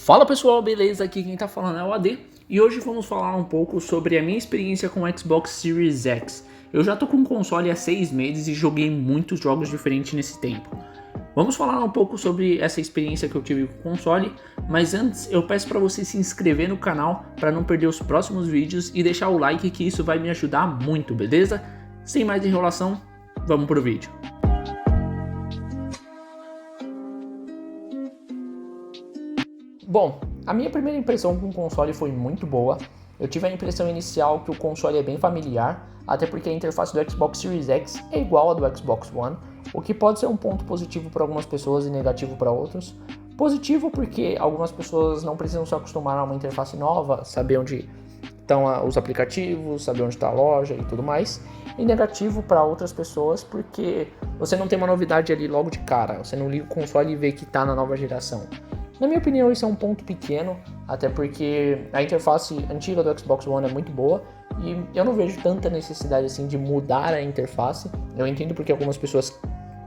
Fala pessoal, beleza? Aqui quem tá falando é o AD e hoje vamos falar um pouco sobre a minha experiência com o Xbox Series X. Eu já tô com o console há 6 meses e joguei muitos jogos diferentes nesse tempo. Vamos falar um pouco sobre essa experiência que eu tive com o console, mas antes eu peço para você se inscrever no canal para não perder os próximos vídeos e deixar o like que isso vai me ajudar muito, beleza? Sem mais enrolação, vamos pro vídeo. Bom, a minha primeira impressão com o console foi muito boa. Eu tive a impressão inicial que o console é bem familiar, até porque a interface do Xbox Series X é igual à do Xbox One, o que pode ser um ponto positivo para algumas pessoas e negativo para outros. Positivo porque algumas pessoas não precisam se acostumar a uma interface nova, saber onde estão os aplicativos, saber onde está a loja e tudo mais. E negativo para outras pessoas porque você não tem uma novidade ali logo de cara, você não liga o console e vê que está na nova geração. Na minha opinião, isso é um ponto pequeno, até porque a interface antiga do Xbox One é muito boa e eu não vejo tanta necessidade assim de mudar a interface. Eu entendo porque algumas pessoas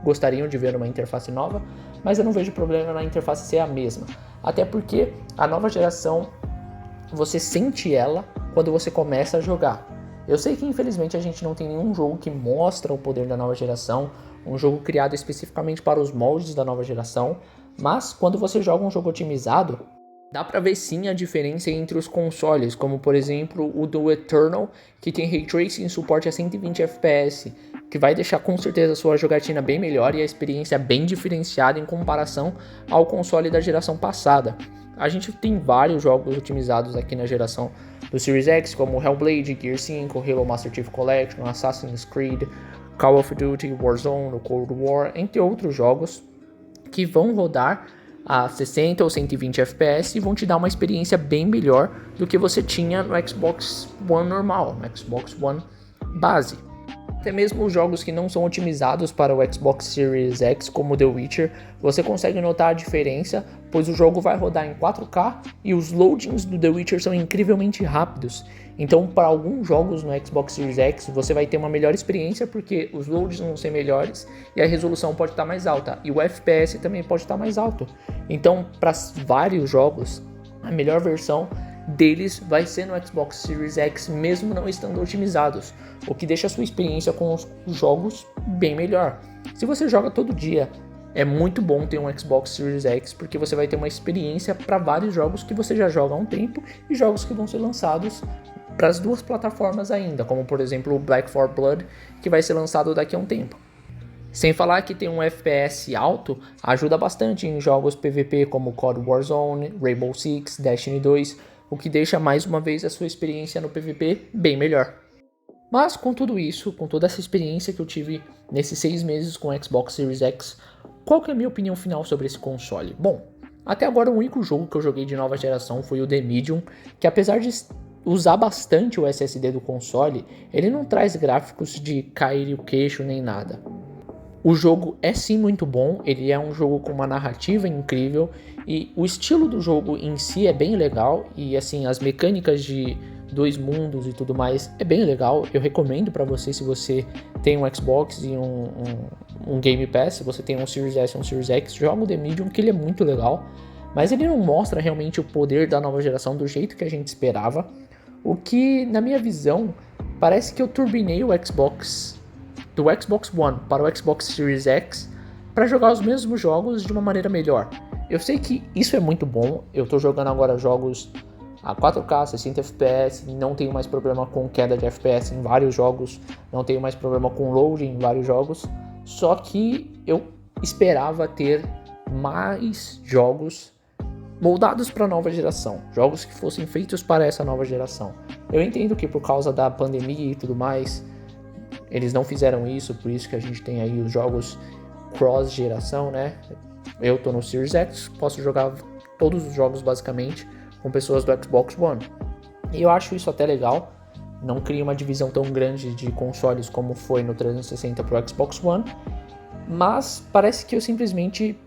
gostariam de ver uma interface nova, mas eu não vejo problema na interface ser a mesma. Até porque a nova geração, você sente ela quando você começa a jogar. Eu sei que infelizmente a gente não tem nenhum jogo que mostra o poder da nova geração, um jogo criado especificamente para os moldes da nova geração, mas quando você joga um jogo otimizado, dá pra ver sim a diferença entre os consoles, como por exemplo o do Eternal, que tem Ray Tracing e suporte a 120 FPS, que vai deixar com certeza a sua jogatina bem melhor e a experiência bem diferenciada em comparação ao console da geração passada. A gente tem vários jogos otimizados aqui na geração do Series X, como Hellblade, Gear 5, Halo Master Chief Collection, Assassin's Creed, Call of Duty, Warzone, Cold War, entre outros jogos que vão rodar a 60 ou 120 FPS e vão te dar uma experiência bem melhor do que você tinha no Xbox One normal, no Xbox One base. Até mesmo os jogos que não são otimizados para o Xbox Series X, como The Witcher, você consegue notar a diferença, pois o jogo vai rodar em 4K e os loadings do The Witcher são incrivelmente rápidos. Então, para alguns jogos no Xbox Series X, você vai ter uma melhor experiência porque os loads vão ser melhores e a resolução pode estar mais alta e o FPS também pode estar mais alto. Então, para vários jogos, a melhor versão deles vai ser no Xbox Series X, mesmo não estando otimizados, o que deixa a sua experiência com os jogos bem melhor. Se você joga todo dia, é muito bom ter um Xbox Series X, porque você vai ter uma experiência para vários jogos que você já joga há um tempo e jogos que vão ser lançados para as duas plataformas ainda, como por exemplo o Back 4 Blood, que vai ser lançado daqui a um tempo. Sem falar que tem um FPS alto, ajuda bastante em jogos PVP como COD Warzone, Rainbow Six, Destiny 2, o que deixa mais uma vez a sua experiência no PVP bem melhor. Mas com tudo isso, com toda essa experiência que eu tive nesses 6 meses com o Xbox Series X, qual que é a minha opinião final sobre esse console? Bom, até agora o único jogo que eu joguei de nova geração foi o The Medium, que apesar de usar bastante o SSD do console, ele não traz gráficos de cair o queixo nem nada. O jogo é sim muito bom, ele é um jogo com uma narrativa incrível e o estilo do jogo em si é bem legal e assim as mecânicas de dois mundos e tudo mais é bem legal. Eu recomendo para você, se você tem um Xbox e um Game Pass, se você tem um Series S e um Series X, joga o The Medium, que ele é muito legal, mas ele não mostra realmente o poder da nova geração do jeito que a gente esperava, o que na minha visão parece que eu turbinei o Xbox do Xbox One para o Xbox Series X para jogar os mesmos jogos de uma maneira melhor. Eu sei que isso é muito bom, eu tô jogando agora jogos a 4K, 60 FPS, não tenho mais problema com queda de FPS em vários jogos, não tenho mais problema com loading em vários jogos, só que eu esperava ter mais jogos moldados para a nova geração, jogos que fossem feitos para essa nova geração. Eu entendo que por causa da pandemia e tudo mais, eles não fizeram isso, por isso que a gente tem aí os jogos cross-geração, né? Eu tô no Series X, posso jogar todos os jogos basicamente com pessoas do Xbox One. E eu acho isso até legal, não cria uma divisão tão grande de consoles como foi no 360 pro Xbox One, mas parece que eu simplesmente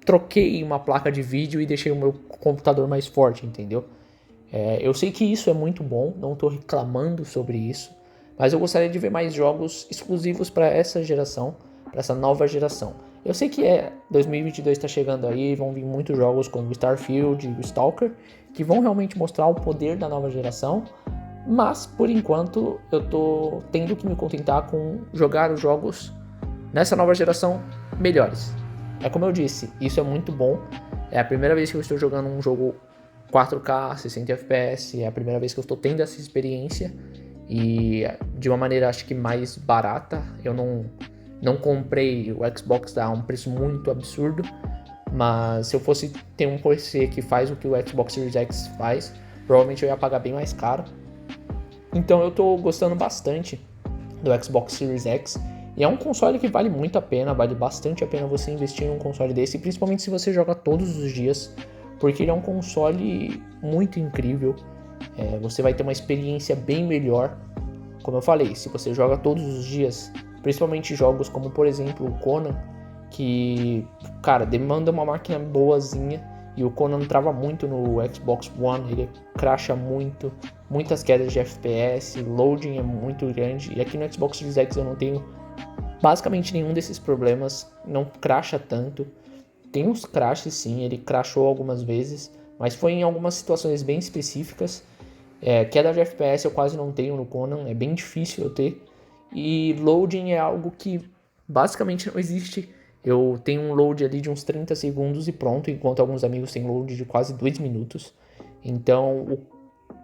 troquei uma placa de vídeo e deixei o meu computador mais forte, entendeu? Eu sei que isso é muito bom, não tô reclamando sobre isso, mas eu gostaria de ver mais jogos exclusivos para essa geração, para essa nova geração. Eu sei que 2022 está chegando aí, vão vir muitos jogos como Starfield e Stalker, que vão realmente mostrar o poder da nova geração, mas por enquanto eu tô tendo que me contentar com jogar os jogos nessa nova geração melhores. É como eu disse, isso é muito bom, é a primeira vez que eu estou jogando um jogo 4K, 60 FPS, é a primeira vez que eu estou tendo essa experiência e de uma maneira acho que mais barata. Eu não comprei o Xbox a um preço muito absurdo, mas se eu fosse ter um PC que faz o que o Xbox Series X faz, provavelmente eu ia pagar bem mais caro. Então eu tô gostando bastante do Xbox Series X, e é um console que vale muito a pena, vale bastante a pena você investir em um console desse, principalmente se você joga todos os dias, porque ele é um console muito incrível. Você vai ter uma experiência bem melhor. Como eu falei, se você joga todos os dias, principalmente jogos como, por exemplo, o Conan, que, cara, demanda uma máquina boazinha, e o Conan trava muito no Xbox One, ele crasha muito, muitas quedas de FPS, loading é muito grande, e aqui no Xbox Series X eu não tenho basicamente nenhum desses problemas, não crasha tanto. Tem uns crashes sim, ele crashou algumas vezes, mas foi em algumas situações bem específicas. Queda de FPS eu quase não tenho no Conan, é bem difícil eu ter. E loading é algo que basicamente não existe. Eu tenho um load ali de uns 30 segundos e pronto, enquanto alguns amigos têm load de quase 2 minutos. Então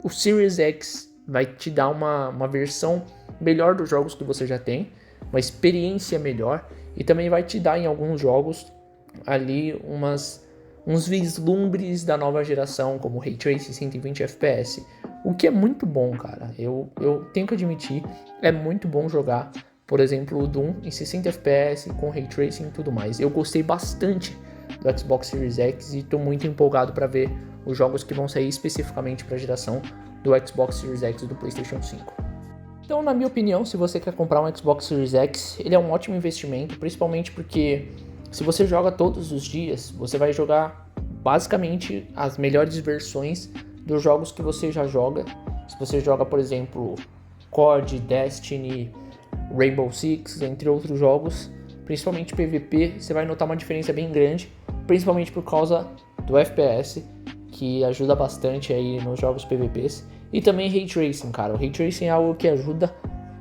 o Series X vai te dar uma versão melhor dos jogos que você já tem, uma experiência melhor, e também vai te dar em alguns jogos ali uns vislumbres da nova geração, como Ray Tracing 120 FPS, o que é muito bom, cara. Eu tenho que admitir, é muito bom jogar, por exemplo, o Doom em 60 FPS com Ray Tracing e tudo mais. Eu gostei bastante do Xbox Series X e estou muito empolgado para ver os jogos que vão sair especificamente para a geração do Xbox Series X e do PlayStation 5. Então, na minha opinião, se você quer comprar um Xbox Series X, ele é um ótimo investimento, principalmente porque se você joga todos os dias, você vai jogar basicamente as melhores versões dos jogos que você já joga. Se você joga, por exemplo, COD, Destiny, Rainbow Six, entre outros jogos, principalmente PVP, você vai notar uma diferença bem grande, principalmente por causa do FPS, que ajuda bastante aí nos jogos PVPs. E também Ray Tracing, cara. O Ray Tracing é algo que ajuda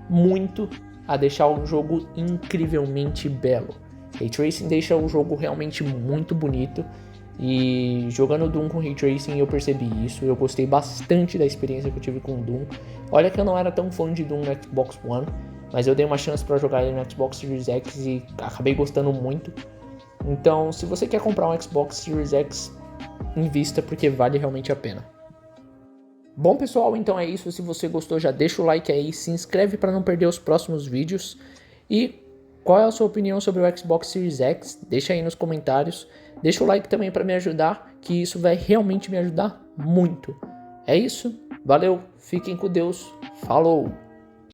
muito a deixar o jogo incrivelmente belo. Ray Tracing deixa o jogo realmente muito bonito, e jogando Doom com Ray Tracing eu percebi isso. Eu gostei bastante da experiência que eu tive com Doom. Olha que eu não era tão fã de Doom no Xbox One, mas eu dei uma chance para jogar ele no Xbox Series X e acabei gostando muito. Então, se você quer comprar um Xbox Series X, invista, porque vale realmente a pena. Bom, pessoal, então é isso. Se você gostou, já deixa o like aí, se inscreve para não perder os próximos vídeos. E qual é a sua opinião sobre o Xbox Series X? Deixa aí nos comentários. Deixa o like também para me ajudar, que isso vai realmente me ajudar muito. É isso, valeu, fiquem com Deus, falou!